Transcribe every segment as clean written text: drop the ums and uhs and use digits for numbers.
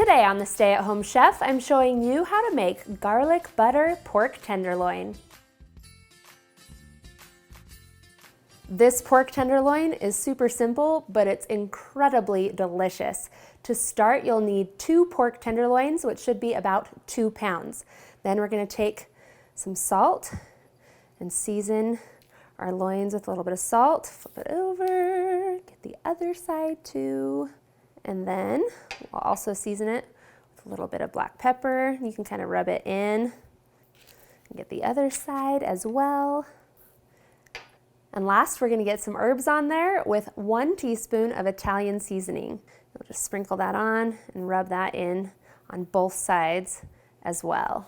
Today on the Stay at Home Chef, I'm showing you how to make garlic butter pork tenderloin. This pork tenderloin is super simple, but it's incredibly delicious. To start, you'll need 2 pork tenderloins, which should be about 2 pounds. Then we're going to take some salt and season our loins with a little bit of salt. Flip it over, get the other side too. And then we'll also season it with a little bit of black pepper. You can kind of rub it in and get the other side as well. And last, we're gonna get some herbs on there with 1 teaspoon of Italian seasoning. You'll just sprinkle that on and rub that in on both sides as well.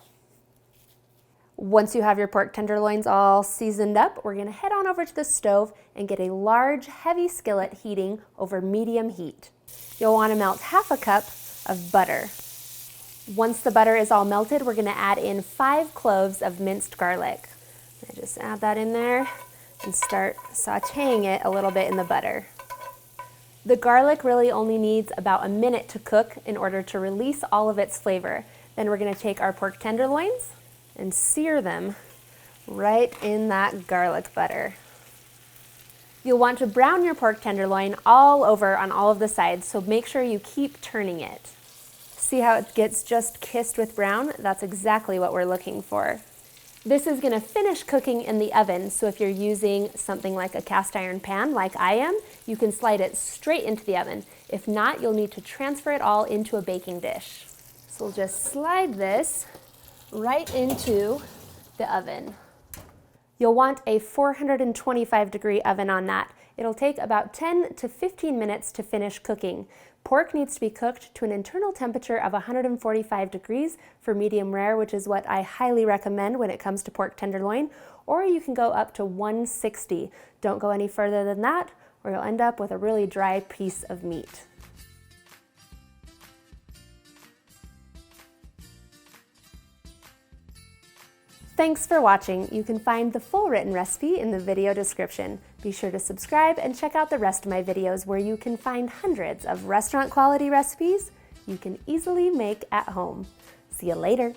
Once you have your pork tenderloins all seasoned up, we're gonna head on over to the stove and get a large, heavy skillet heating over medium heat. You'll wanna melt 1/2 cup of butter. Once the butter is all melted, we're gonna add in 5 cloves of minced garlic. I just add that in there and start sauteing it a little bit in the butter. The garlic really only needs about a minute to cook in order to release all of its flavor. Then we're gonna take our pork tenderloins and sear them right in that garlic butter. You'll want to brown your pork tenderloin all over on all of the sides, so make sure you keep turning it. See how it gets just kissed with brown? That's exactly what we're looking for. This is gonna finish cooking in the oven, so if you're using something like a cast iron pan like I am, you can slide it straight into the oven. If not, you'll need to transfer it all into a baking dish. So we'll just slide this right into the oven. You'll want a 425-degree oven on that. It'll take about 10 to 15 minutes to finish cooking. Pork needs to be cooked to an internal temperature of 145 degrees for medium rare, which is what I highly recommend when it comes to pork tenderloin, or you can go up to 160. Don't go any further than that, or you'll end up with a really dry piece of meat. Thanks for watching. You can find the full written recipe in the video description. Be sure to subscribe and check out the rest of my videos where you can find hundreds of restaurant quality recipes you can easily make at home. See you later.